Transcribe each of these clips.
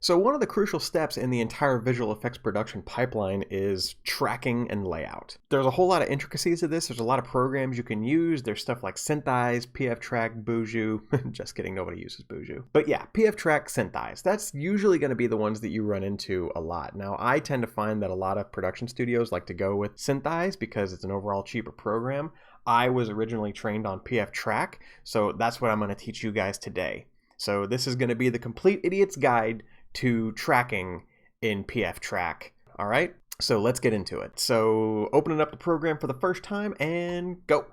So one of the crucial steps in the entire visual effects production pipeline is tracking and layout. There's a whole lot of intricacies to this. There's a lot of programs you can use. There's stuff like SynthEyes, PFTrack, Buju. Just kidding, nobody uses Buju. But yeah, PFTrack, SynthEyes. That's usually going to be the ones that you run into a lot. Now, I tend to find that a lot of production studios like to go with SynthEyes because it's an overall cheaper program. I was originally trained on PFTrack, so that's what I'm going to teach you guys today. So this is going to be the complete idiot's guide to tracking in PFTrack. All right, so let's get into it. So opening up the program for the first time and go.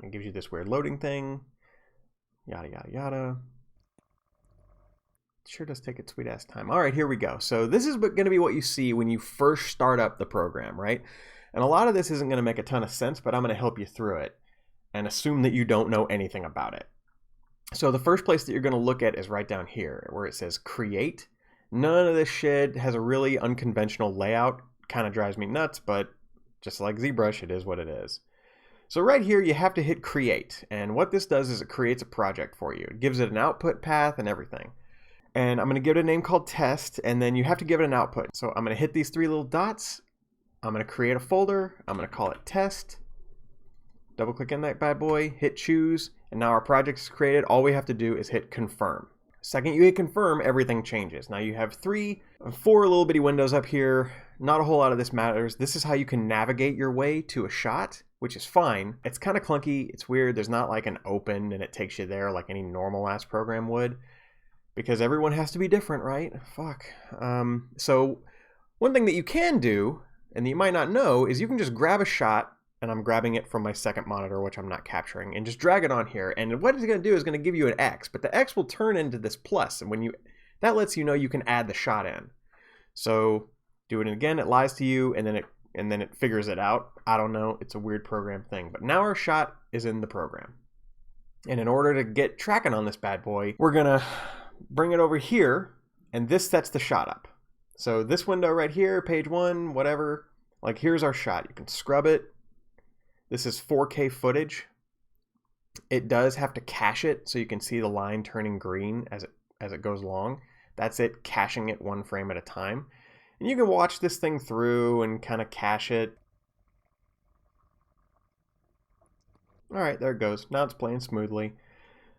It gives you this weird loading thing. Yada, yada, yada. It sure does take its sweet ass time. All right, here we go. So this is going to be what you see when you first start up the program, right? And a lot of this isn't going to make a ton of sense, but I'm going to help you through it and assume that you don't know anything about it. So the first place that you're going to look at is right down here where it says create. None of this shit has a really unconventional layout. Kind of drives me nuts, but just like ZBrush, it is what it is. So right here you have to hit create, and what this does is it creates a project for you. It gives it an output path and everything. And I'm going to give it a name called test, and then you have to give it an output. So I'm going to hit these three little dots. I'm going to create a folder. I'm going to call it test. Double click in that bad boy, hit choose, and now our project is created. All we have to do is hit confirm. Second you hit confirm, everything changes. Now you have four little bitty windows up here. Not a whole lot of this matters. This is how you can navigate your way to a shot, which is fine. It's kind of clunky, it's weird. There's not like an open and it takes you there like any normal ass program would, because everyone has to be different, right? Fuck. So one thing that you can do, and that you might not know, is you can just grab a shot, and I'm grabbing it from my second monitor, which I'm not capturing, and just drag it on here. And what it's going to do is going to give you an X, but the X will turn into this plus, and that lets you know you can add the shot in. So do it again, it lies to you, and then it figures it out. I don't know, it's a weird program thing, but now our shot is in the program. And in order to get tracking on this bad boy, we're gonna bring it over here, and this sets the shot up. So this window right here, page 1, whatever, like here's our shot. You can scrub it. This is 4K footage. It does have to cache it so you can see the line turning green as it goes along. That's it, caching it one frame at a time. And you can watch this thing through and kind of cache it. All right, there it goes. Now it's playing smoothly.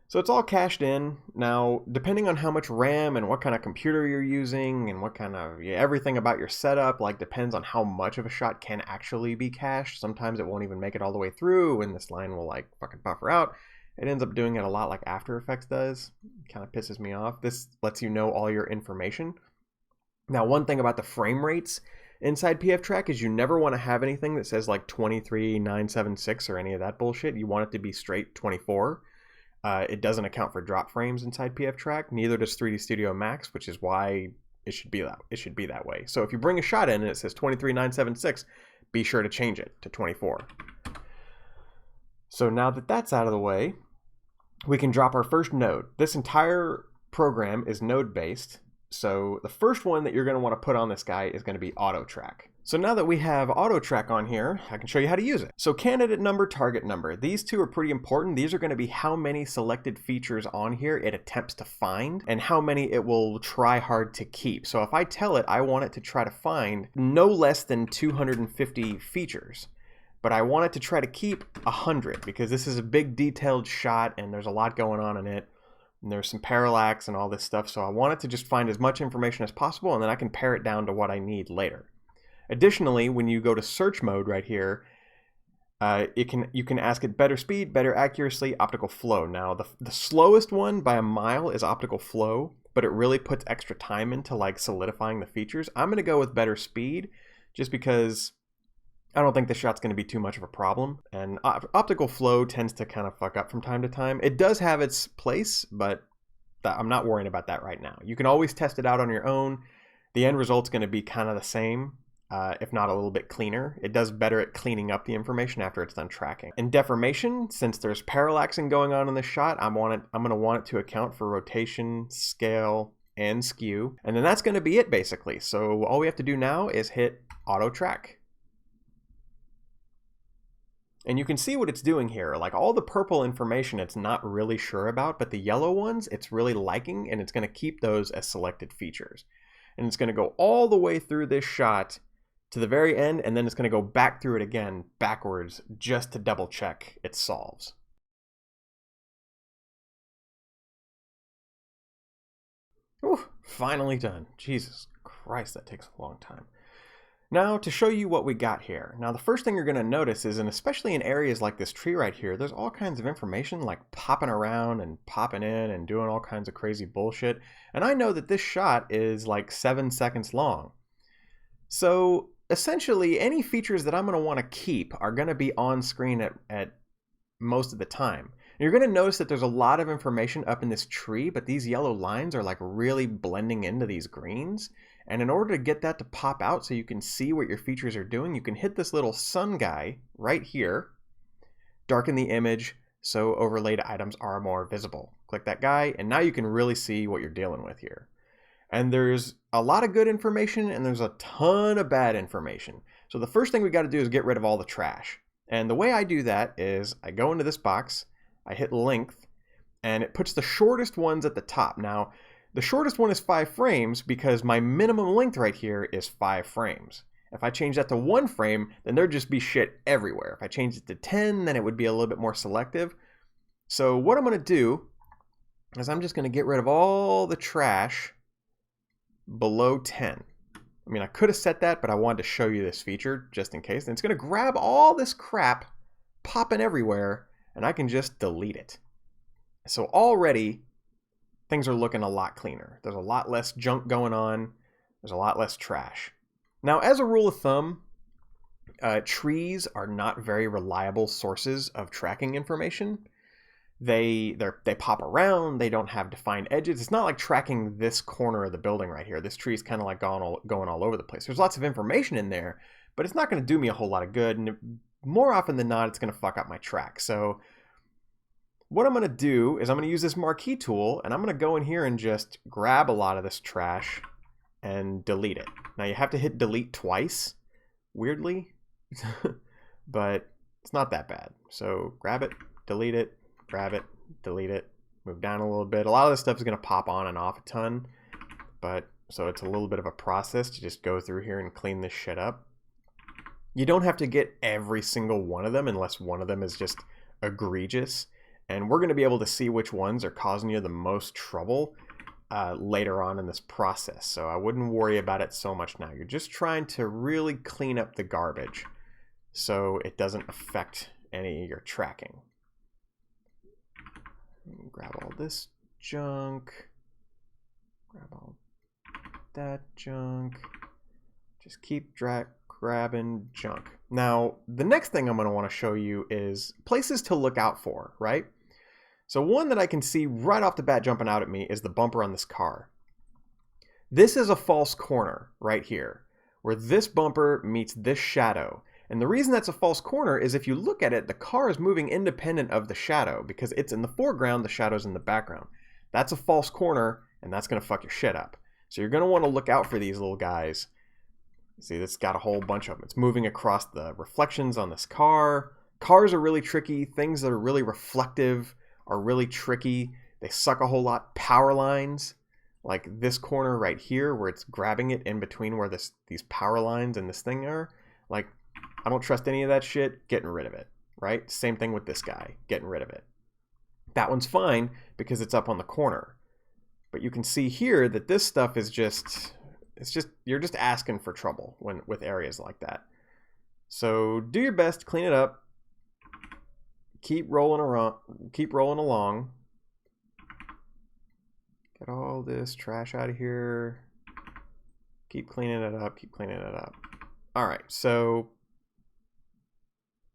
So it's all cached in. Now, depending on how much RAM and what kind of computer you're using and what kind of, everything about your setup, like depends on how much of a shot can actually be cached. Sometimes it won't even make it all the way through and this line will like fucking buffer out. It ends up doing it a lot like After Effects does. It kind of pisses me off. This lets you know all your information. Now, one thing about the frame rates inside PFTrack is you never want to have anything that says like 23,976 or any of that bullshit. You want it to be straight 24. It doesn't account for drop frames inside PFTrack. Neither does 3D Studio Max, which is why it should be that way. So if you bring a shot in and it says 23,976, be sure to change it to 24. So now that that's out of the way, we can drop our first node. This entire program is node based. So the first one that you're going to want to put on this guy is going to be Auto Track. So now that we have Auto Track on here, I can show you how to use it. So candidate number, target number. These two are pretty important. These are going to be how many selected features on here it attempts to find and how many it will try hard to keep. So if I tell it I want it to try to find no less than 250 features, but I want it to try to keep 100 because this is a big detailed shot and there's a lot going on in it. And there's some parallax and all this stuff, so I want it to just find as much information as possible and then I can pare it down to what I need later. Additionally, when you go to search mode right here, you can ask it better speed, better accuracy, optical flow. Now, the slowest one by a mile is optical flow, but it really puts extra time into like solidifying the features. I'm going to go with better speed just because I don't think the shot's going to be too much of a problem. And optical flow tends to kind of fuck up from time to time. It does have its place, but I'm not worrying about that right now. You can always test it out on your own. The end result's going to be kind of the same. If not a little bit cleaner. It does better at cleaning up the information after it's done tracking. In deformation, since there's parallaxing going on in this shot, I'm going to want it to account for rotation, scale, and skew. And then that's going to be it basically. So all we have to do now is hit Auto Track. And you can see what it's doing here. Like all the purple information it's not really sure about, but the yellow ones it's really liking, and it's going to keep those as selected features. And it's going to go all the way through this shot to the very end, and then it's going to go back through it again backwards just to double check it solves. Ooh, finally done. Jesus Christ, that takes a long time. Now to show you what we got here. Now the first thing you're going to notice is, and especially in areas like this tree right here, there's all kinds of information like popping around and popping in and doing all kinds of crazy bullshit. And I know that this shot is like 7 seconds long. So essentially any features that I'm going to want to keep are going to be on screen at most of the time. And you're going to notice that there's a lot of information up in this tree, but these yellow lines are like really blending into these greens. And in order to get that to pop out so you can see what your features are doing, you can hit this little sun guy right here, darken the image so overlaid items are more visible. Click that guy, and now you can really see what you're dealing with here. And there's a lot of good information, and there's a ton of bad information. So the first thing we got to do is get rid of all the trash. And the way I do that is I go into this box, I hit length, and it puts the shortest ones at the top. Now, the shortest one is 5 frames because my minimum length right here is 5 frames. If I change that to 1 frame, then there'd just be shit everywhere. If I change it to 10, then it would be a little bit more selective. So what I'm going to do is I'm just going to get rid of all the trash below 10. I mean, I could have set that, but I wanted to show you this feature just in case. And it's going to grab all this crap popping everywhere, and I can just delete it. So already things are looking a lot cleaner. There's a lot less junk going on. There's a lot less trash. Now, as a rule of thumb, trees are not very reliable sources of tracking information. They pop around. They don't have defined edges. It's not like tracking this corner of the building right here. This tree is kind of like going all over the place. There's lots of information in there, but it's not going to do me a whole lot of good. And more often than not, it's going to fuck up my track. So what I'm going to do is I'm going to use this marquee tool, and I'm going to go in here and just grab a lot of this trash and delete it. Now you have to hit delete twice, weirdly, but it's not that bad. So grab it, delete it, grab it, delete it, move down a little bit. A lot of this stuff is going to pop on and off a ton, but so it's a little bit of a process to just go through here and clean this shit up. You don't have to get every single one of them unless one of them is just egregious. And we're going to be able to see which ones are causing you the most trouble later on in this process. So I wouldn't worry about it so much now. You're just trying to really clean up the garbage so it doesn't affect any of your tracking. Grab all this junk. Grab all that junk. Just keep grabbing junk. Now, the next thing I'm going to want to show you is places to look out for, right? So one that I can see right off the bat jumping out at me is the bumper on this car. This is a false corner right here, where this bumper meets this shadow. And the reason that's a false corner is if you look at it, the car is moving independent of the shadow because it's in the foreground, the shadow's in the background. That's a false corner, and that's going to fuck your shit up. So you're going to want to look out for these little guys. See, it's got a whole bunch of them. It's moving across the reflections on this car. Cars are really tricky. Things that are really reflective are really tricky. They suck a whole lot. Power lines, like this corner right here where it's grabbing it in between where these power lines and this thing are. Like, I don't trust any of that shit. Getting rid of it, right? Same thing with this guy. Getting rid of it. That one's fine because it's up on the corner. But you can see here that this stuff is just... you're just asking for trouble with areas like that. So do your best, clean it up, keep rolling along. Get all this trash out of here. Keep cleaning it up. All right, so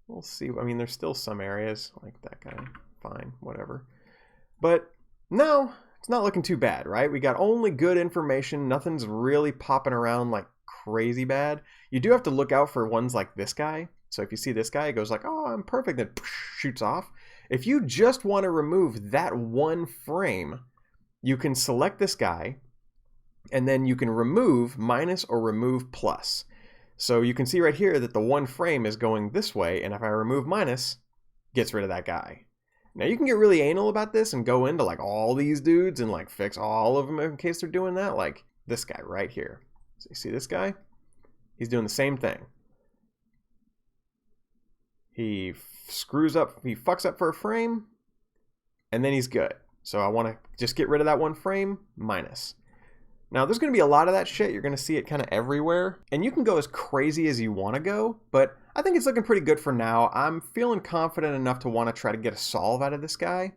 we'll see. I mean, there's still some areas like that guy. Fine, whatever. But no, it's not looking too bad, right? We got only good information. Nothing's really popping around like crazy bad. You do have to look out for ones like this guy. So if you see this guy, it goes like, oh, I'm perfect, then shoots off. If you just want to remove that one frame, you can select this guy, and then you can remove minus or remove plus. So you can see right here that the one frame is going this way, and if I remove minus, gets rid of that guy. Now you can get really anal about this and go into like all these dudes and like fix all of them in case they're doing that, like this guy right here. So you see this guy? He's doing the same thing. He screws up, he fucks up for a frame, and then he's good. So I want to just get rid of that one frame, minus. Now there's going to be a lot of that shit. You're going to see it kind of everywhere. And you can go as crazy as you want to go, but I think it's looking pretty good for now. I'm feeling confident enough to want to try to get a solve out of this guy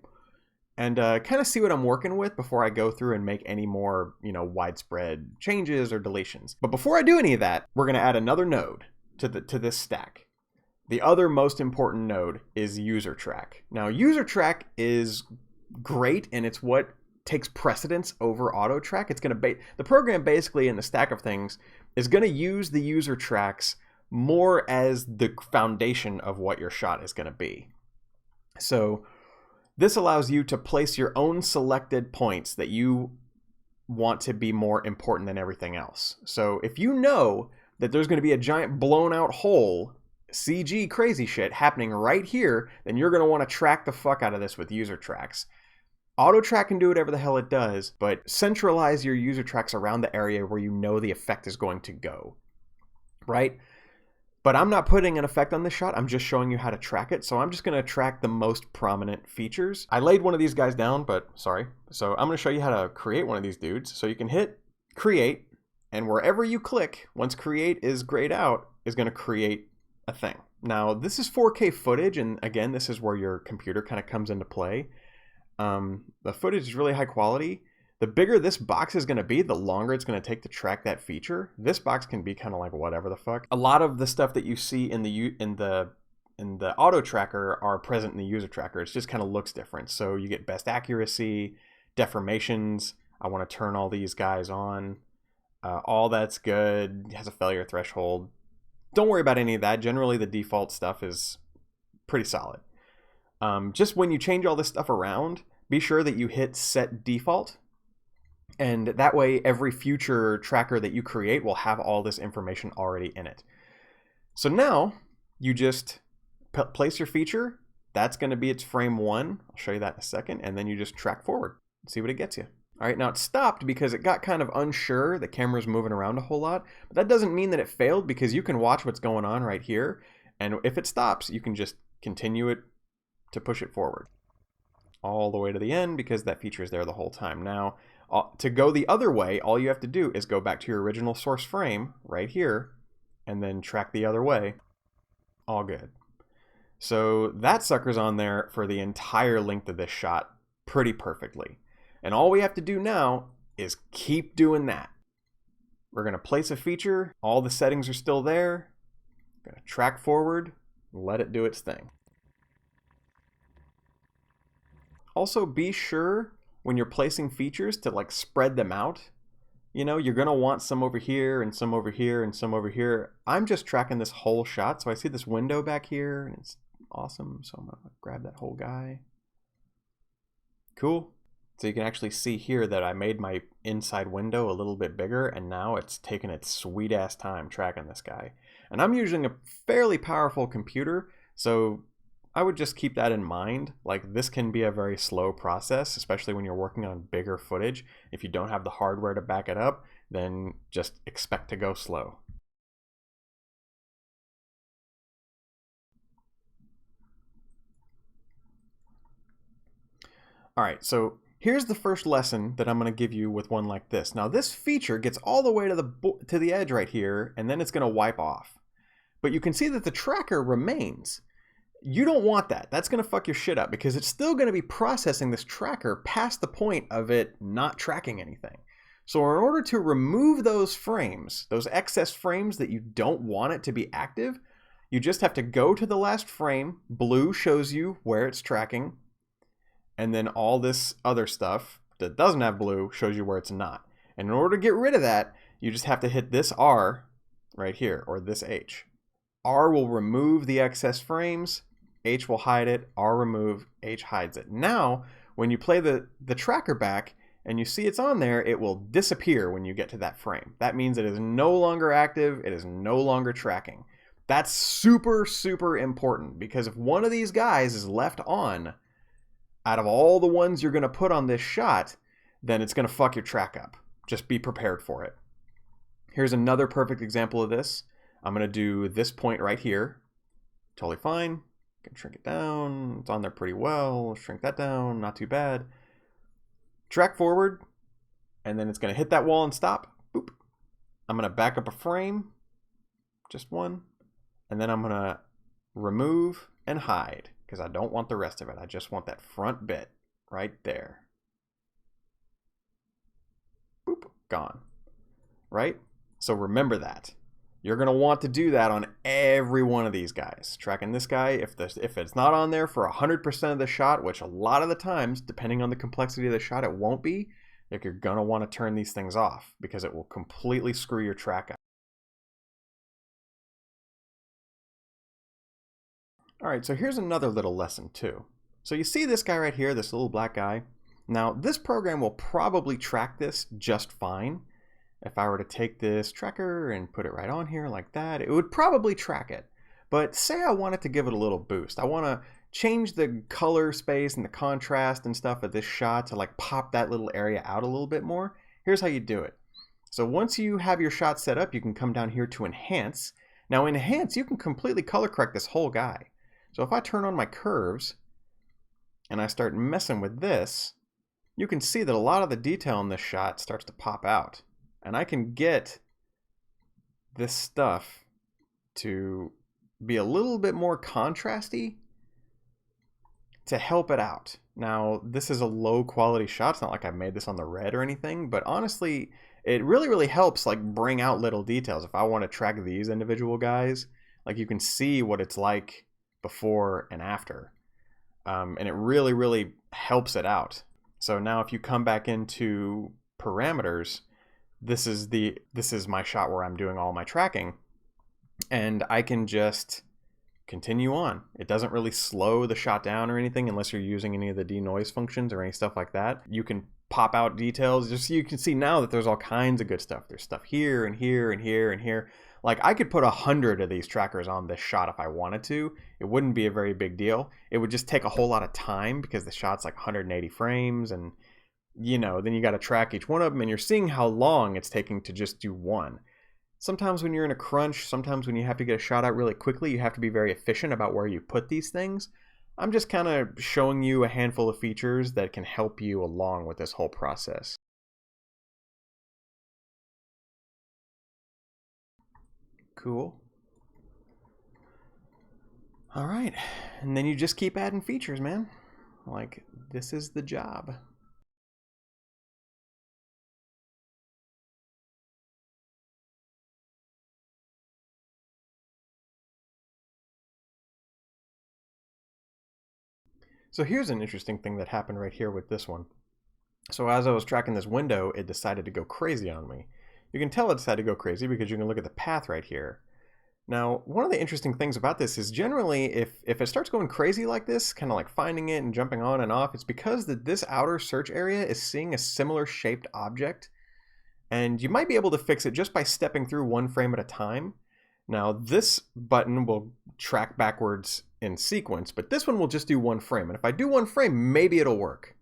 and kind of see what I'm working with before I go through and make any more, you know, widespread changes or deletions. But before I do any of that, we're going to add another node to this stack. The other most important node is UserTrack. Now UserTrack is great, and it's what takes precedence over AutoTrack. It's going to the program basically in the stack of things is going to use the user tracks more as the foundation of what your shot is going to be. So this allows you to place your own selected points that you want to be more important than everything else. So if you know that there's going to be a giant blown out hole, CG crazy shit happening right here, then you're going to want to track the fuck out of this with user tracks. AutoTrack can do whatever the hell it does, but centralize your user tracks around the area where you know the effect is going to go, right? But I'm not putting an effect on this shot. I'm just showing you how to track it. So I'm just going to track the most prominent features. I laid one of these guys down, but sorry. So I'm going to show you how to create one of these dudes. So you can hit create, and wherever you click, once create is grayed out, is going to create a thing. Now this is 4K footage, and again, this is where your computer kind of comes into play. The footage is really high quality. The bigger this box is going to be, the longer it's going to take to track that feature. This box can be kind of like whatever the fuck. A lot of the stuff that you see in the auto tracker are present in the user tracker. It just kind of looks different. So you get best accuracy, deformations. I want to turn all these guys on. All that's good. It has a failure threshold. Don't worry about any of that. Generally, the default stuff is pretty solid. Just when you change all this stuff around, be sure that you hit set default, and that way every future tracker that you create will have all this information already in it. So now you just place your feature. That's going to be its frame 1. I'll show you that in a second, and then you just track forward and see what it gets you. All right, now it stopped because it got kind of unsure. The camera's moving around a whole lot, but that doesn't mean that it failed, because you can watch what's going on right here, and if it stops, you can just continue it to push it forward all the way to the end, because that feature is there the whole time. Now, to go the other way, all you have to do is go back to your original source frame right here and then track the other way. All good. So that sucker's on there for the entire length of this shot pretty perfectly. And all we have to do now is keep doing that. We're going to place a feature. All the settings are still there. Going to track forward, let it do its thing. Also, be sure when you're placing features to like spread them out. You know, you're going to want some over here and some over here and some over here. I'm just tracking this whole shot. So I see this window back here and it's awesome. So I'm going to grab that whole guy. Cool. So you can actually see here that I made my inside window a little bit bigger, and now it's taking its sweet ass time tracking this guy. And I'm using a fairly powerful computer, so I would just keep that in mind. Like, this can be a very slow process, especially when you're working on bigger footage. If you don't have the hardware to back it up, then just expect to go slow. All right, so here's the first lesson that I'm going to give you with one like this. Now, this feature gets all the way to the edge right here, and then it's going to wipe off. But you can see that the tracker remains. You don't want that. That's going to fuck your shit up, because it's still going to be processing this tracker past the point of it not tracking anything. So in order to remove those frames, those excess frames that you don't want it to be active, you just have to go to the last frame. Blue shows you where it's tracking. And then all this other stuff that doesn't have blue shows you where it's not. And in order to get rid of that, you just have to hit this R right here, or this H. R will remove the excess frames. H will hide it, R remove, H hides it. Now, when you play the tracker back and you see it's on there, it will disappear when you get to that frame. That means it is no longer active, it is no longer tracking. That's super, super important, because if one of these guys is left on, out of all the ones you're going to put on this shot, then it's going to fuck your track up. Just be prepared for it. Here's another perfect example of this. I'm going to do this point right here. Totally fine. Can shrink it down. It's on there pretty well. Shrink that down. Not too bad. Track forward, and then it's going to hit that wall and stop. Boop. I'm going to back up a frame. Just one. And then I'm going to remove and hide, because I don't want the rest of it. I just want that front bit right there. Boop. Gone. Right? So remember that. You're going to want to do that on every one of these guys. Tracking this guy, if it's not on there for 100% of the shot, which a lot of the times, depending on the complexity of the shot, it won't be, like you're going to want to turn these things off because it will completely screw your track up. All right, so here's another little lesson too. So you see this guy right here, this little black guy. Now this program will probably track this just fine. If I were to take this tracker and put it right on here like that, it would probably track it. But say I wanted to give it a little boost. I want to change the color space and the contrast and stuff of this shot to like pop that little area out a little bit more. Here's how you do it. So once you have your shot set up, you can come down here to Enhance. Now in Enhance, you can completely color correct this whole guy. So if I turn on my curves and I start messing with this, you can see that a lot of the detail in this shot starts to pop out. And I can get this stuff to be a little bit more contrasty to help it out. Now, this is a low quality shot. It's not like I made this on the red or anything, but honestly, it really helps like bring out little details. If I want to track these individual guys, like you can see what it's like before and after. And it really helps it out. So now if you come back into parameters, this is my shot where I'm doing all my tracking, and I can just continue on. It doesn't really slow the shot down or anything unless you're using any of the denoise functions or any stuff like that. You can pop out details. Just so you can see now that there's all kinds of good stuff. There's stuff here and here and here and here. Like I could put 100 of these trackers on this shot if I wanted to. It wouldn't be a very big deal. It would just take a whole lot of time because the shot's like 180 frames, and you know, then you got to track each one of them, and you're seeing how long it's taking to just do one. Sometimes when you're in a crunch, sometimes when you have to get a shot out really quickly, you have to be very efficient about where you put these things. I'm just kind of showing you a handful of features that can help you along with this whole process. Cool. All right, and then you just keep adding features, man. Like, this is the job. So here's an interesting thing that happened right here with this one. So as I was tracking this window, it decided to go crazy on me. You can tell it decided to go crazy because you can look at the path right here. Now, one of the interesting things about this is generally if it starts going crazy like this, kind of like finding it and jumping on and off, it's because this outer search area is seeing a similar shaped object. And you might be able to fix it just by stepping through one frame at a time. Now, this button will track backwards in sequence, but this one will just do one frame. And if I do one frame, maybe it'll work.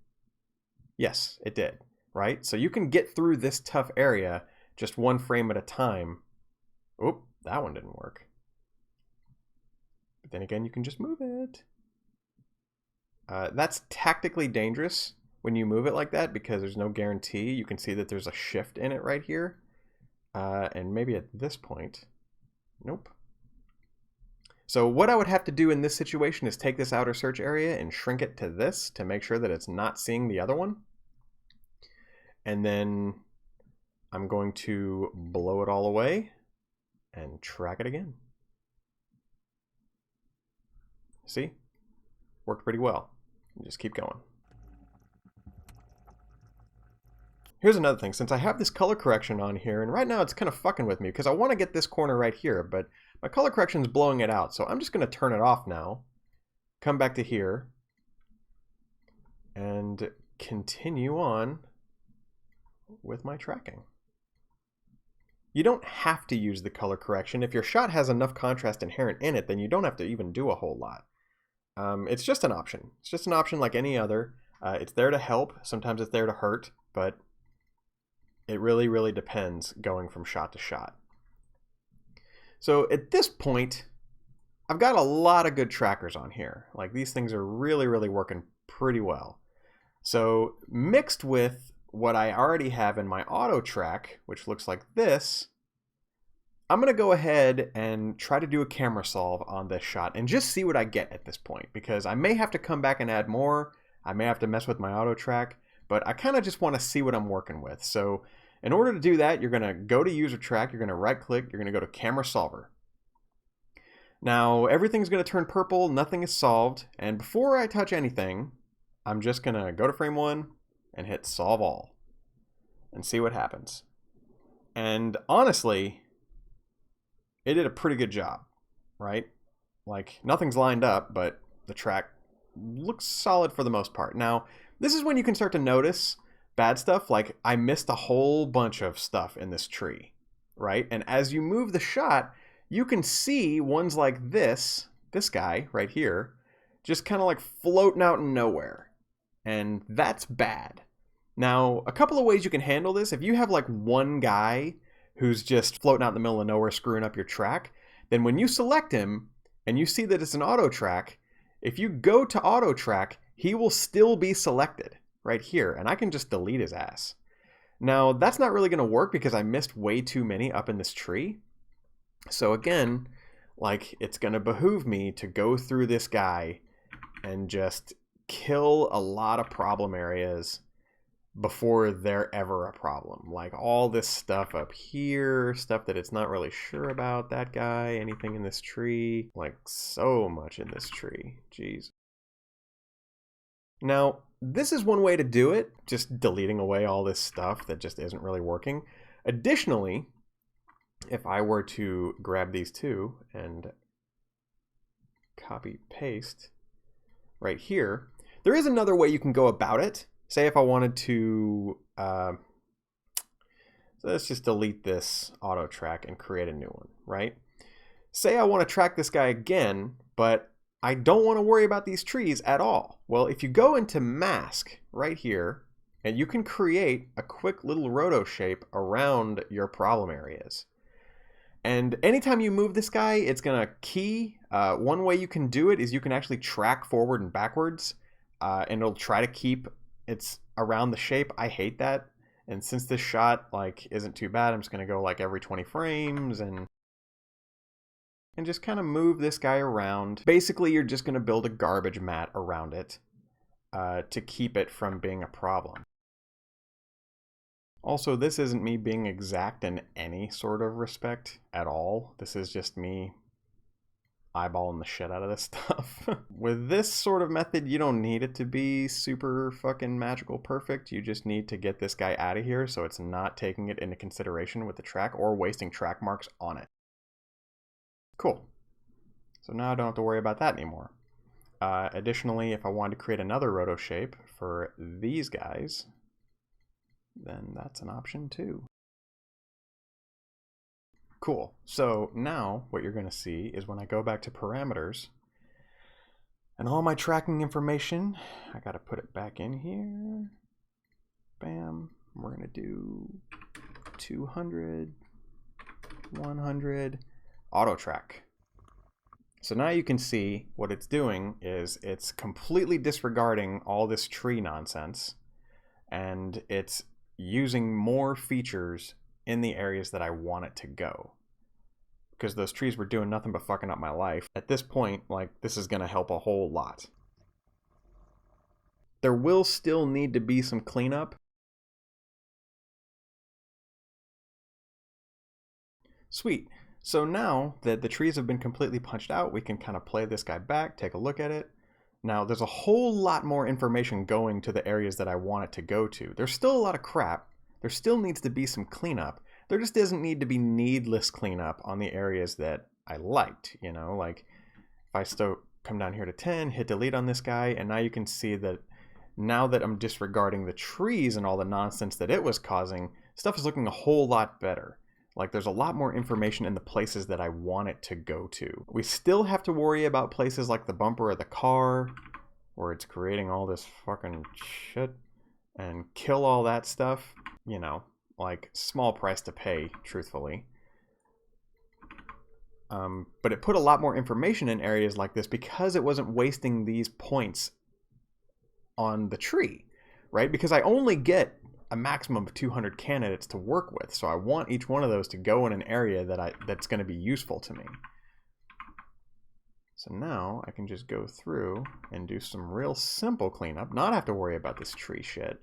Yes, it did, right? So you can get through this tough area just one frame at a time. Oop, that one didn't work. But then again, you can just move it. That's tactically dangerous when you move it like that because there's no guarantee. You can see that there's a shift in it right here. And maybe at this point, nope. So what I would have to do in this situation is take this outer search area and shrink it to this to make sure that it's not seeing the other one. And then I'm going to blow it all away and track it again. See? Worked pretty well. Just keep going. Here's another thing. Since I have this color correction on here, and right now it's kind of fucking with me because I want to get this corner right here, but my color correction is blowing it out. So I'm just going to turn it off now, come back to here, and continue on with my tracking. You don't have to use the color correction. If your shot has enough contrast inherent in it, then you don't have to even do a whole lot. It's just an option. It's just an option like any other. It's there to help. Sometimes it's there to hurt, but it really, really depends going from shot to shot. So at this point, I've got a lot of good trackers on here. Like, these things are really, really working pretty well. So mixed with what I already have in my auto track, which looks like this, I'm going to go ahead and try to do a camera solve on this shot and just see what I get at this point, because I may have to come back and add more. I may have to mess with my auto track, but I kind of just want to see what I'm working with. So in order to do that, you're going to go to user track, you're going to right click, you're going to go to camera solver. Now everything's going to turn purple, nothing is solved, and before I touch anything, I'm just going to go to frame 1 and hit solve all and see what happens. And honestly, it did a pretty good job, right? Like, nothing's lined up, but the track looks solid for the most part. Now, this is when you can start to notice bad stuff. Like, I missed a whole bunch of stuff in this tree, right? And as you move the shot, you can see ones like this guy right here, just kind of like floating out in nowhere. And that's bad. Now, a couple of ways you can handle this. If you have like one guy who's just floating out in the middle of nowhere screwing up your track, then when you select him and you see that it's an auto track, if you go to auto track, he will still be selected right here, and I can just delete his ass. Now, that's not really going to work because I missed way too many up in this tree. So again, like, it's going to behoove me to go through this guy and just kill a lot of problem areas before they're ever a problem. Like, all this stuff up here, stuff that it's not really sure about, that guy, anything in this tree, like so much in this tree, jeez. Now, this is one way to do it, just deleting away all this stuff that just isn't really working. Additionally, if I were to grab these two and copy paste right here, there is another way you can go about it. Say if I wanted to, so let's just delete this auto track and create a new one, right? Say I want to track this guy again, but I don't want to worry about these trees at all. Well, if you go into mask right here, and you can create a quick little roto shape around your problem areas. And anytime you move this guy, it's going to key. One way you can do it is you can actually track forward and backwards, and it'll try to keep it's around the shape. I hate that. And since this shot like isn't too bad, I'm just going to go like every 20 frames and just kind of move this guy around. Basically, you're just going to build a garbage mat around it to keep it from being a problem. Also, this isn't me being exact in any sort of respect at all. This is just me eyeballing the shit out of this stuff. With this sort of method, you don't need it to be super fucking magical perfect. You just need to get this guy out of here so it's not taking it into consideration with the track or wasting track marks on it. Cool. So now I don't have to worry about that anymore. Additionally, if I wanted to create another roto shape for these guys, then that's an option too. Cool. So now what you're going to see is when I go back to parameters and all my tracking information, I got to put it back in here. Bam. We're going to do 200, 100, auto track. So now you can see what it's doing is it's completely disregarding all this tree nonsense, and it's using more features in the areas that I want it to go. Because those trees were doing nothing but fucking up my life. At this point, like, this is going to help a whole lot. There will still need to be some cleanup. Sweet. So now that the trees have been completely punched out, we can kind of play this guy back, take a look at it. Now, there's a whole lot more information going to the areas that I want it to go to. There's still a lot of crap. There still needs to be some cleanup. There just doesn't need to be needless cleanup on the areas that I liked, you know? Like, if I still come down here to 10, hit delete on this guy, and now you can see that now that I'm disregarding the trees and all the nonsense that it was causing, stuff is looking a whole lot better. Like there's a lot more information in the places that I want it to go to. We still have to worry about places like the bumper of the car, where it's creating all this fucking shit, and kill all that stuff. You know, like small price to pay, truthfully. But it put a lot more information in areas like this because it wasn't wasting these points on the tree, right? Because I only get a maximum of 200 candidates to work with, so I want each one of those to go in an area that's going to be useful to me. So now I can just go through and do some real simple cleanup, not have to worry about this tree shit.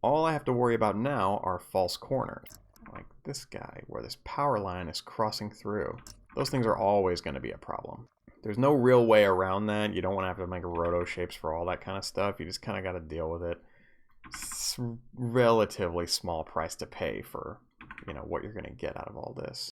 All I have to worry about now are false corners, like this guy where this power line is crossing through. Those things are always going to be a problem. There's no real way around that. You don't want to have to make roto shapes for all that kind of stuff. You just kind of got to deal with it. It's relatively small price to pay for, you know, what you're going to get out of all this.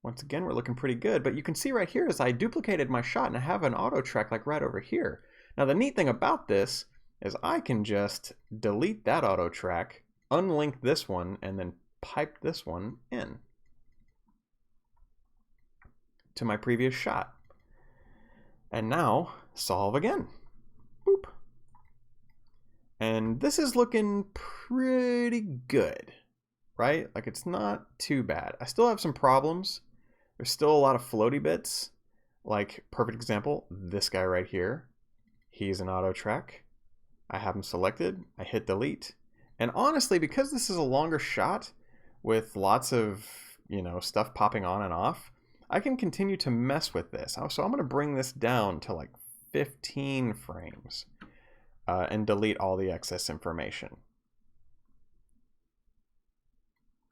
Once again, we're looking pretty good, but you can see right here is I duplicated my shot and I have an auto track like right over here. Now the neat thing about this is I can just delete that auto track, unlink this one, and then pipe this one in to my previous shot. And now solve again. Boop. And this is looking pretty good, right? Like it's not too bad. I still have some problems. There's still a lot of floaty bits. Like, perfect example, this guy right here. He's an auto track. I have him selected. I hit delete. And honestly, because this is a longer shot with lots of, you know, stuff popping on and off, I can continue to mess with this. So I'm going to bring this down to like 15 frames. And delete all the excess information.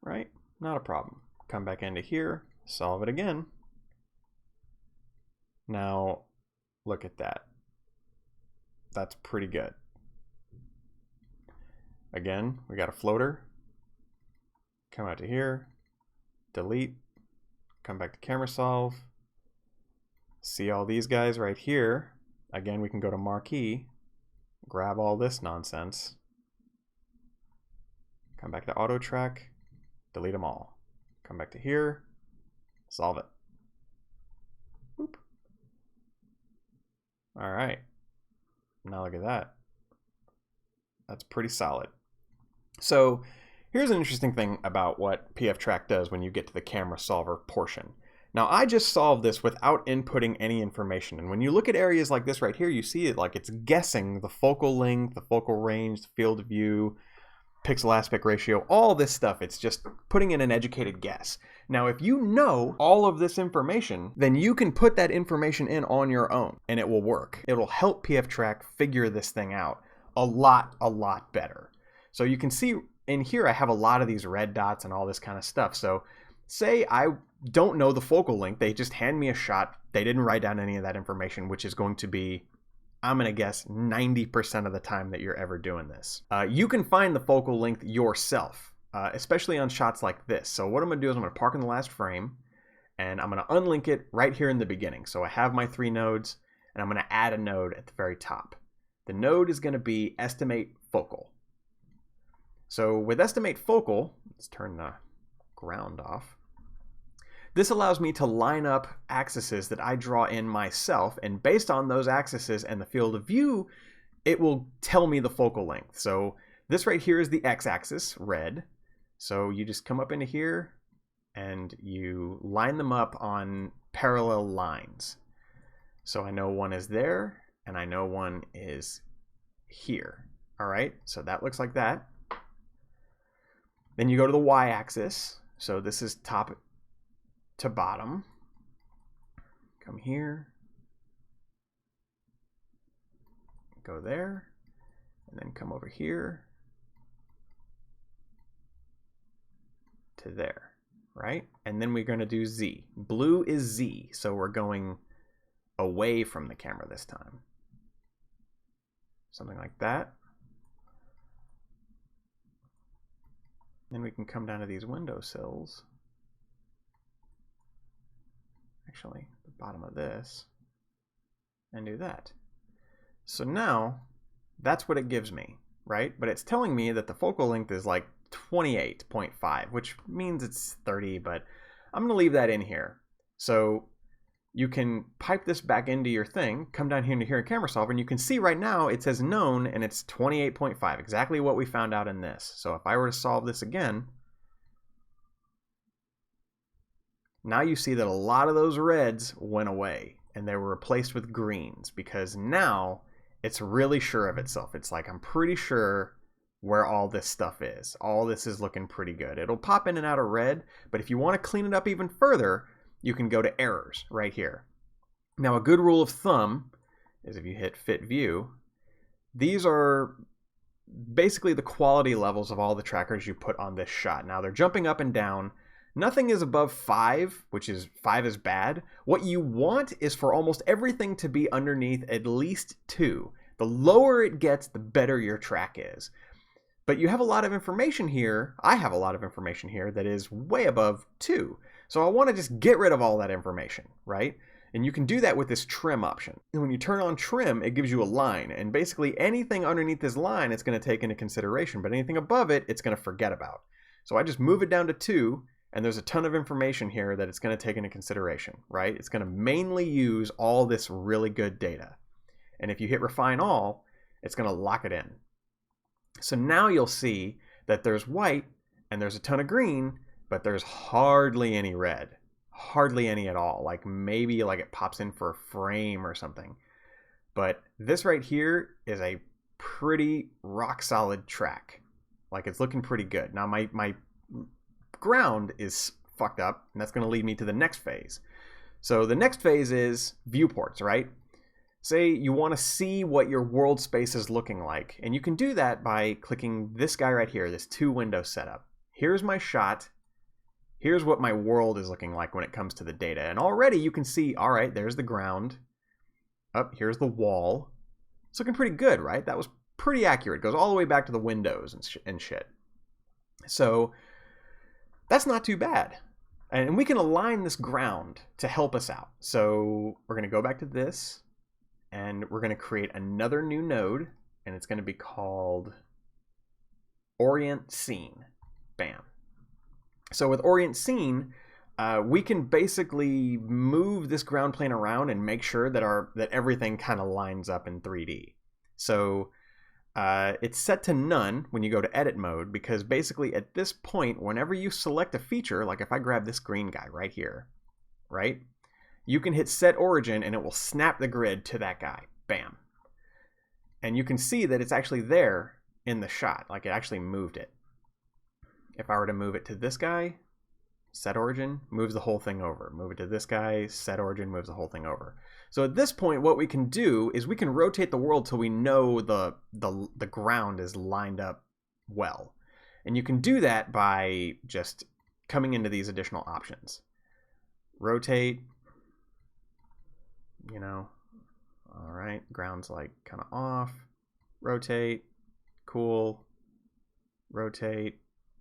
Right? Not a problem. Come back into here, solve it again. Now, look at that. That's pretty good. Again, we got a floater. Come out to here, delete, come back to camera solve. See all these guys right here. Again, we can go to marquee. Grab all this nonsense, come back to auto track, delete them all. Come back to here, solve it. Boop. All right, now look at that. That's pretty solid. So here's an interesting thing about what PFTrack does when you get to the camera solver portion. Now I just solved this without inputting any information, and when you look at areas like this right here, you see it like it's guessing the focal length, the focal range, the field of view, pixel aspect ratio, all this stuff. It's just putting in an educated guess. Now if you know all of this information, then you can put that information in on your own and it will work. It'll help PFTrack figure this thing out a lot better. So you can see in here I have a lot of these red dots and all this kind of stuff. So say I don't know the focal length, they just hand me a shot, they didn't write down any of that information, which is going to be, I'm going to guess, 90% of the time that you're ever doing this. You can find the focal length yourself, especially on shots like this. So what I'm going to do is I'm going to park in the last frame, and I'm going to unlink it right here in the beginning. So I have my 3 nodes, and I'm going to add a node at the very top. The node is going to be estimate focal. So with estimate focal, let's turn the ground off. This allows me to line up axes that I draw in myself, and based on those axes and the field of view, it will tell me the focal length. So this right here is the x-axis, red. So you just come up into here and you line them up on parallel lines. So I know one is there and I know one is here. All right, so that looks like that. Then you go to the y-axis. So this is top to bottom. Come here, go there, and then come over here to there, right? And then we're going to do Z. Blue is Z, so we're going away from the camera this time. Something like that. Then we can come down to these windowsills. Actually, the bottom of this, and do that. So now that's what it gives me, right? But it's telling me that the focal length is like 28.5, which means it's 30, but I'm going to leave that in here. So you can pipe this back into your thing, come down here into here in Camera Solver, and you can see right now it says known and it's 28.5, exactly what we found out in this. So if I were to solve this again, now you see that a lot of those reds went away and they were replaced with greens, because now it's really sure of itself. It's like, I'm pretty sure where all this stuff is. All this is looking pretty good. It'll pop in and out of red, but if you want to clean it up even further, you can go to errors right here. Now, a good rule of thumb is if you hit fit view, these are basically the quality levels of all the trackers you put on this shot. Now, they're jumping up and down. Nothing is above 5, which is 5 is bad. What you want is for almost everything to be underneath at least 2. The lower it gets, the better your track is. But you have a lot of information here. I have a lot of information here that is way above 2. So I want to just get rid of all that information, right? And you can do that with this trim option. And when you turn on trim, it gives you a line. And basically anything underneath this line, it's going to take into consideration. But anything above it, it's going to forget about. So I just move it down to 2. And there's a ton of information here that it's going to take into consideration, right? It's going to mainly use all this really good data. And if you hit refine all, it's going to lock it in. So now you'll see that there's white and there's a ton of green, but there's hardly any red, hardly any at all. Like maybe like it pops in for a frame or something. But this right here is a pretty rock solid track. Like it's looking pretty good. Now my ground is fucked up, and that's going to lead me to the next phase. So the next phase is viewports, right? Say you want to see what your world space is looking like, and you can do that by clicking this guy right here, this 2-window setup. Here's my shot. Here's what my world is looking like when it comes to the data. And already you can see, all right, there's the ground. Up here's the wall. It's looking pretty good, right? That was pretty accurate. It goes all the way back to the windows and shit. So that's not too bad. And we can align this ground to help us out. So we're going to go back to this, and we're going to create another new node, and it's going to be called Orient Scene. Bam. So with Orient Scene, we can basically move this ground plane around and make sure that everything kind of lines up in 3D. So it's set to none when you go to edit mode, because basically at this point, whenever you select a feature, like if I grab this green guy right here, right? You can hit set origin and it will snap the grid to that guy. Bam. And you can see that it's actually there in the shot, like it actually moved it. If I were to move it to this guy, set origin, moves the whole thing over. Move it to this guy, set origin, moves the whole thing over. So at this point, what we can do is we can rotate the world till we know the ground is lined up well. And you can do that by just coming into these additional options. Rotate, you know, all right, ground's like kind of off. Rotate, cool. Rotate,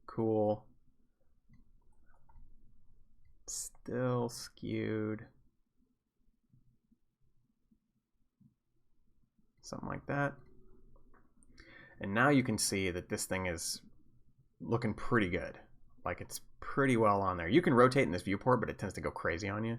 cool. Still skewed. Something like that. And now you can see that this thing is looking pretty good. Like it's pretty well on there. You can rotate in this viewport, but it tends to go crazy on you.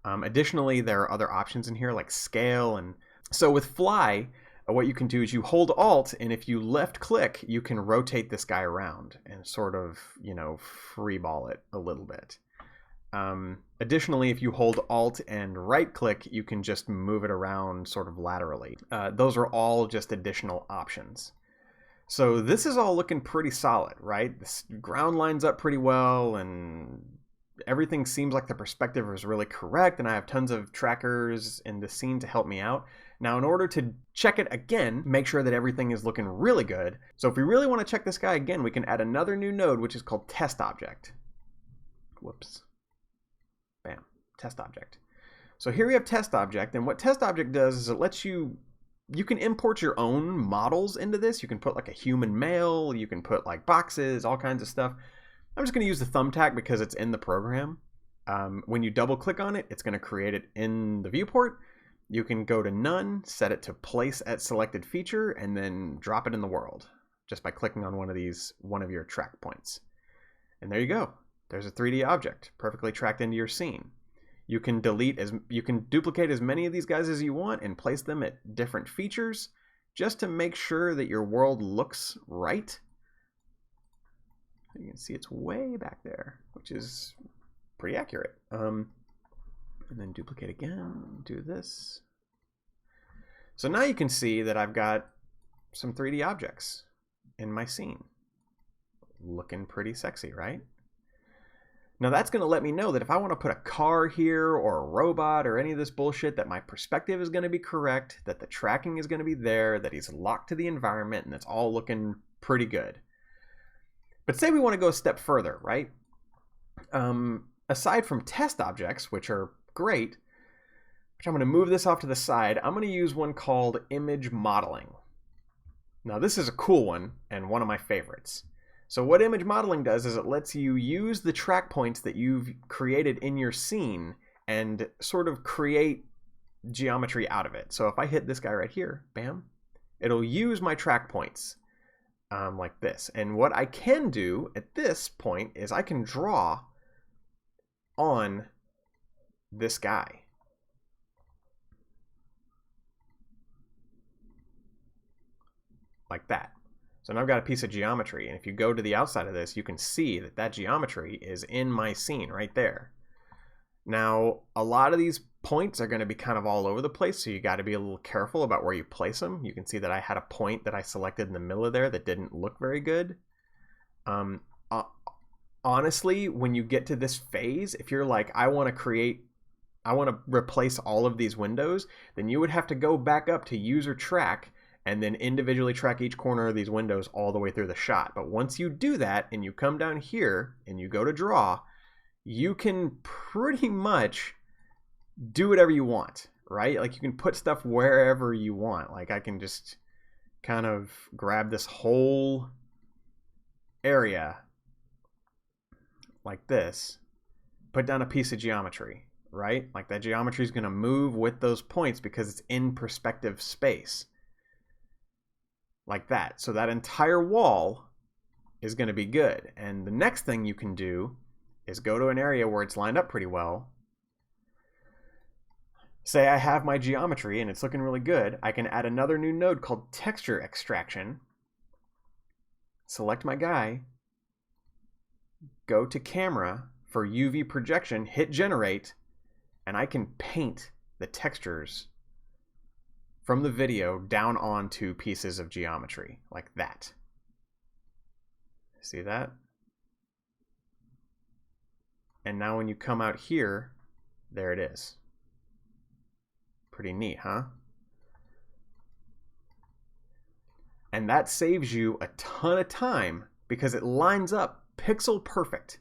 Additionally, there are other options in here like scale. And so with fly, what you can do is you hold Alt, and if you left click, you can rotate this guy around and sort of, you know, freeball it a little bit. Additionally, if you hold Alt and right click, you can just move it around sort of laterally. Those are all just additional options. So this is all looking pretty solid, right? This ground lines up pretty well, and everything seems like the perspective is really correct, and I have tons of trackers in the scene to help me out. Now, in order to check it again, make sure that everything is looking really good. So if we really want to check this guy again, we can add another new node, which is called Test Object. Whoops. Bam. Test Object. So here we have Test Object, and what Test Object does is it lets you can import your own models into this. You can put like a human male, you can put like boxes, all kinds of stuff. I'm just going to use the thumbtack because it's in the program. When you double click on it, it's going to create it in the viewport. you can go to none, set it to place at selected feature, and then drop it in the world just by clicking on one of your track points. And there you go. There's a 3D object perfectly tracked into your scene. You can duplicate as many of these guys as you want and place them at different features just to make sure that your world looks right. You can see it's way back there, which is pretty accurate. And then duplicate again, do this. So now you can see that I've got some 3D objects in my scene. Looking pretty sexy, right? Now that's going to let me know that if I want to put a car here or a robot or any of this bullshit, that my perspective is going to be correct, that the tracking is going to be there, that he's locked to the environment, and it's all looking pretty good. But say we want to go a step further, right? Aside from test objects, which are great, which I'm going to move this off to the side, I'm going to use one called image modeling. Now this is a cool one and one of my favorites. So what image modeling does is it lets you use the track points that you've created in your scene and sort of create geometry out of it. So if I hit this guy right here, bam, it'll use my track points like this. And what I can do at this point is I can draw on this guy. Like that. So now I've got a piece of geometry, and if you go to the outside of this, you can see that that geometry is in my scene right there. Now, a lot of these points are going to be kind of all over the place, so you got to be a little careful about where you place them. You can see that I had a point that I selected in the middle of there that didn't look very good. Honestly, when you get to this phase, if you're like, I want to replace all of these windows, then you would have to go back up to user track and then individually track each corner of these windows all the way through the shot. But once you do that and you come down here and you go to draw, you can pretty much do whatever you want, right? Like you can put stuff wherever you want. Like I can just kind of grab this whole area like this, put down a piece of geometry, right? Like that geometry is going to move with those points because it's in perspective space. Like that. So that entire wall is going to be good. And the next thing you can do is go to an area where it's lined up pretty well. Say I have my geometry and it's looking really good. I can add another new node called texture extraction. Select my guy. Go to camera for UV projection, hit generate, and I can paint the textures from the video down onto pieces of geometry like that. See that? And now when you come out here, there it is. Pretty neat, huh? And that saves you a ton of time because it lines up pixel perfect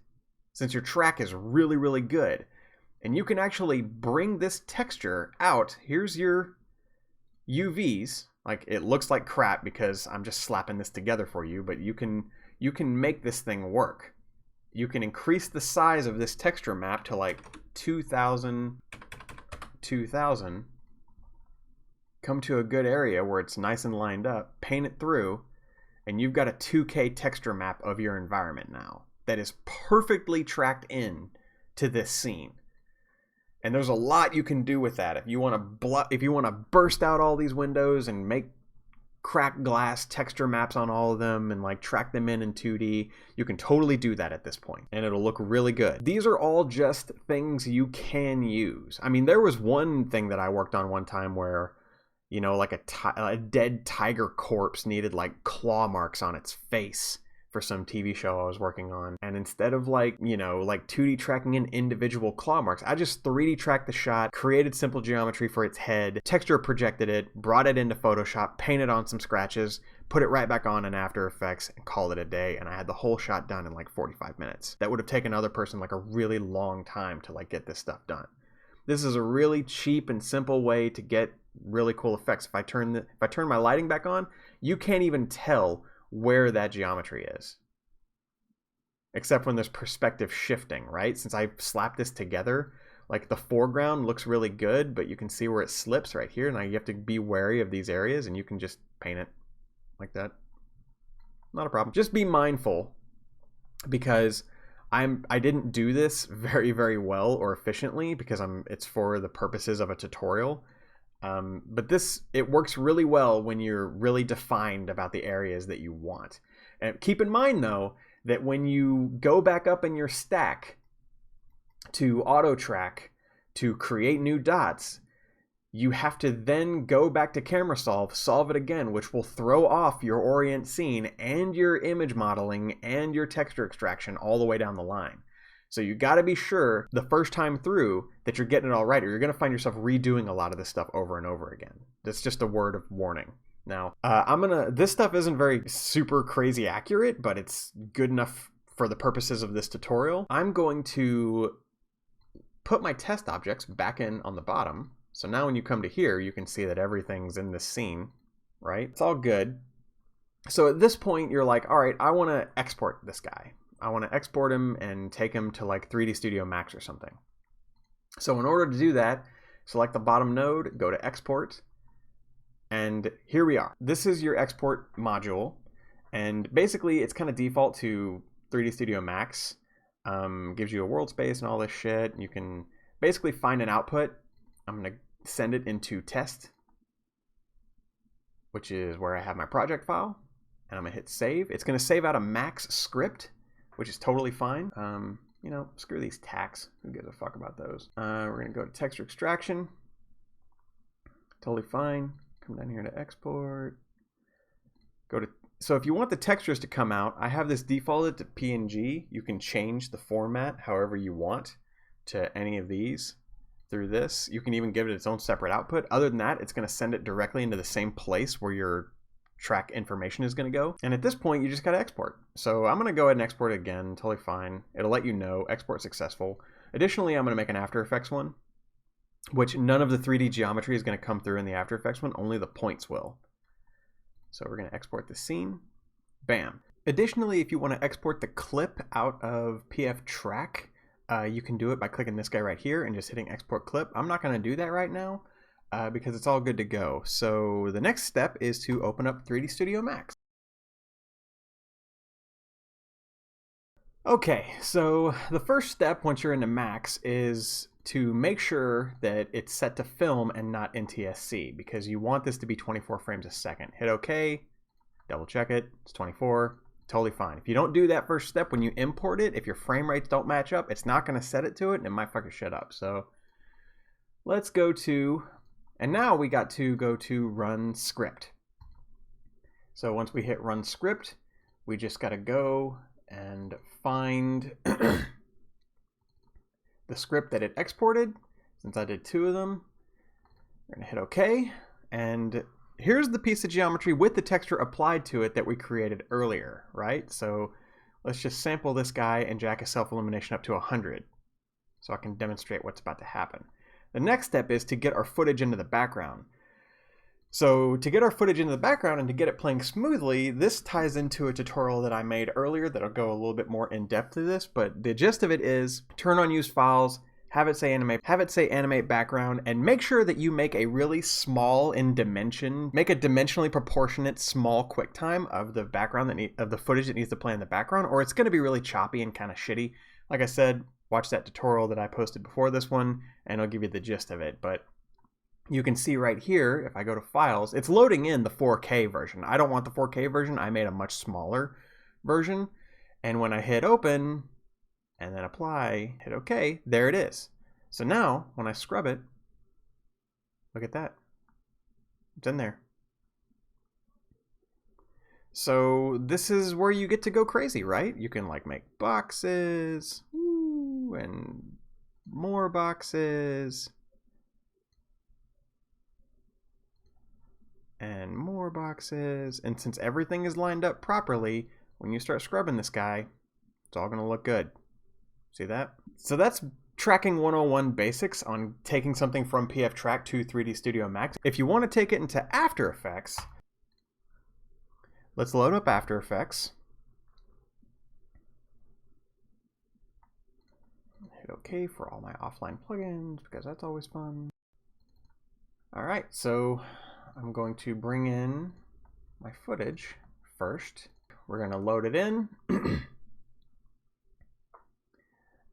since your track is really, really good. And you can actually bring this texture out. Here's your UVs. Like it looks like crap because I'm just slapping this together for you, but you can make this thing work. You can increase the size of this texture map to like 2000, come to a good area where it's nice and lined up, paint it through, and you've got a 2K texture map of your environment now that is perfectly tracked in to this scene. And there's a lot you can do with that. If you want to burst out all these windows and make cracked glass texture maps on all of them and like track them in 2D, you can totally do that at this point and it'll look really good. These are all just things you can use. I mean, there was one thing that I worked on one time where, you know, like a dead tiger corpse needed like claw marks on its face for some TV show I was working on. And instead of like, you know, like 2D tracking in individual claw marks, I just 3D tracked the shot, created simple geometry for its head, texture projected it, brought it into Photoshop, painted on some scratches, put it right back on in After Effects and called it a day. And I had the whole shot done in like 45 minutes. That would have taken another person like a really long time to like get this stuff done. This is a really cheap and simple way to get really cool effects. If I turn my lighting back on, you can't even tell where that geometry is, except when there's perspective shifting, right? Since I slapped this together, like the foreground looks really good, but you can see where it slips right here. Now you have to be wary of these areas, and you can just paint it like that. Not a problem. Just be mindful, because I didn't do this very, very well or efficiently, because it's for the purposes of a tutorial. But it works really well when you're really defined about the areas that you want. And keep in mind though, that when you go back up in your stack to auto track to create new dots, you have to then go back to camera solve it again, which will throw off your Orient Scene and your image modeling and your texture extraction all the way down the line. So you got to be sure the first time through that you're getting it all right, or you're going to find yourself redoing a lot of this stuff over and over again. That's just a word of warning. Now, this stuff isn't very super crazy accurate, but it's good enough for the purposes of this tutorial. I'm going to put my test objects back in on the bottom. So now when you come to here, you can see that everything's in this scene, right? It's all good. So at this point, you're like, all right, I want to export this guy. I want to export him and take him to like 3D Studio Max or something. So in order to do that, select the bottom node, go to Export, and here we are. This is your export module, and basically it's kind of default to 3D Studio Max. Gives you a world space and all this shit. You can basically find an output. I'm going to send it into test, which is where I have my project file, and I'm going to hit save. It's going to save out a Max script, which is totally fine. You know, screw these tacks. Who gives a fuck about those? We're going to go to texture extraction. Totally fine. Come down here to export. So if you want the textures to come out, I have this defaulted to PNG. You can change the format however you want to any of these through this. You can even give it its own separate output. Other than that, it's going to send it directly into the same place where your track information is going to go. And at this point, you just got to export. So I'm going to go ahead and export it again. Totally fine. It'll let you know export successful. Additionally, I'm going to make an After Effects one, which none of the 3D geometry is going to come through in the After Effects one. Only the points will. So we're going to export the scene. Bam. Additionally, if you want to export the clip out of PFTrack, you can do it by clicking this guy right here and just hitting export clip. I'm not going to do that right now because it's all good to go. So the next step is to open up 3D Studio Max. Okay, so the first step once you're into Max is to make sure that it's set to film and not NTSC, because you want this to be 24 frames a second. Hit OK, double check it, it's 24, totally fine. If you don't do that first step when you import it, if your frame rates don't match up, it's not going to set it to it and it might fuck your shit up. So let's go to, and now we got to go to run script. So once we hit run script, we just got to go and find the script that it exported. Since I did 2 of them, we're going to hit OK. And here's the piece of geometry with the texture applied to it that we created earlier, right? So let's just sample this guy and jack his self-illumination up to 100 so I can demonstrate what's about to happen. The next step is to get our footage into the background. So to get our footage into the background and to get it playing smoothly, this ties into a tutorial that I made earlier that'll go a little bit more in depth to this, but the gist of it is turn on use files, have it say animate background, and make sure that you make a really small in dimension, make a dimensionally proportionate small QuickTime of the background of the footage that needs to play in the background, or it's going to be really choppy and kind of shitty. Like I said, watch that tutorial that I posted before this one, and I'll give you the gist of it. But you can see right here, if I go to files, it's loading in the 4K version. I don't want the 4K version. I made a much smaller version. And when I hit open and then apply, hit OK, there it is. So now when I scrub it, look at that. It's in there. So this is where you get to go crazy, right? You can like make boxes, ooh, and more boxes. And more boxes. And since everything is lined up properly, when you start scrubbing this guy, it's all going to look good. See that? So that's tracking 101 basics on taking something from PFTrack to 3D Studio Max. If you want to take it into After Effects, let's load up After Effects. hit OK for all my offline plugins because that's always fun. All right, so I'm going to bring in my footage first. We're going to load it in.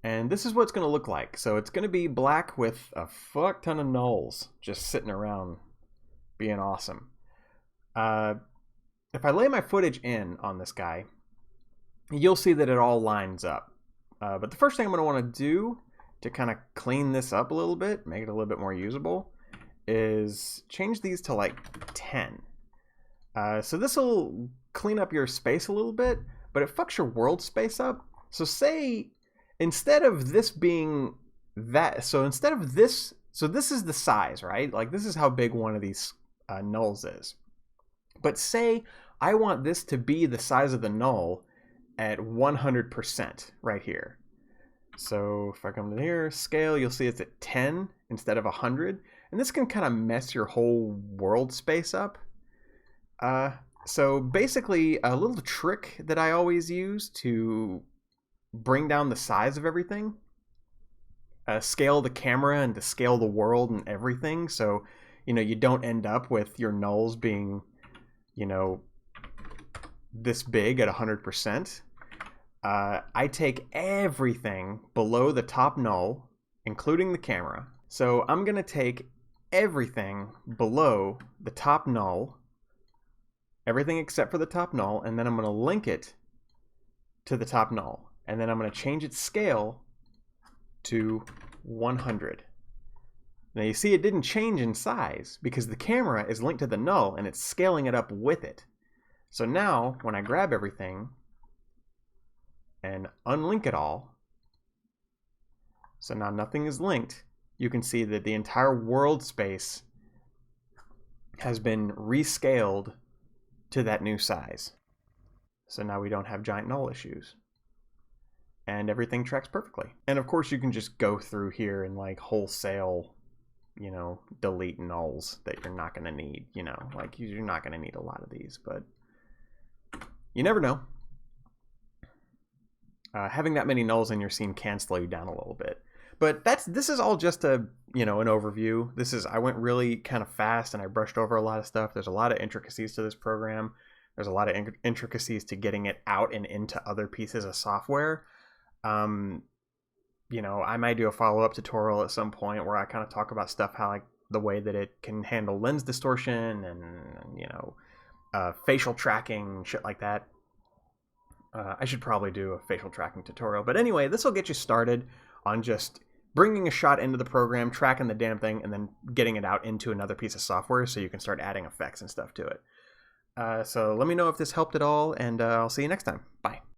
And this is what it's going to look like. So it's going to be black with a fuck ton of nulls just sitting around being awesome. If I lay my footage in on this guy, you'll see that it all lines up. But the first thing I'm going to want to do to kind of clean this up a little bit, make it a little bit more usable, is change these to like 10. So this will clean up your space a little bit, but it fucks your world space up. So say instead of this being that, so instead of this, so this is the size, right? Like this is how big one of these nulls is. But say I want this to be the size of the null at 100% right here. So if I come to here, scale, you'll see it's at 10 instead of 100. And this can kind of mess your whole world space up. So basically a little trick that I always use to bring down the size of everything, scale the camera and to scale the world and everything. So, you know, you don't end up with your nulls being, you know, this big at 100%. I take everything below the top null, including the camera. So I'm going to take everything below the top null, everything except for the top null, and then I'm going to link it to the top null. And then I'm going to change its scale to 100. Now you see it didn't change in size because the camera is linked to the null and it's scaling it up with it. So now when I grab everything and unlink it all, so now nothing is linked, you can see that the entire world space has been rescaled to that new size. So now we don't have giant null issues. And everything tracks perfectly. And of course you can just go through here and like wholesale, you know, delete nulls that you're not going to need, you know, like you're not going to need a lot of these, but you never know. Having that many nulls in your scene can slow you down a little bit. But this is all just a, you know, an overview. I went really kind of fast and I brushed over a lot of stuff. There's a lot of intricacies to this program. There's a lot of intricacies to getting it out and into other pieces of software. You know, I might do a follow-up tutorial at some point where I kind of talk about stuff, how like the way that it can handle lens distortion and, you know, facial tracking, shit like that. I should probably do a facial tracking tutorial. But anyway, this will get you started on just bringing a shot into the program, tracking the damn thing, and then getting it out into another piece of software so you can start adding effects and stuff to it. So let me know if this helped at all, and I'll see you next time. Bye.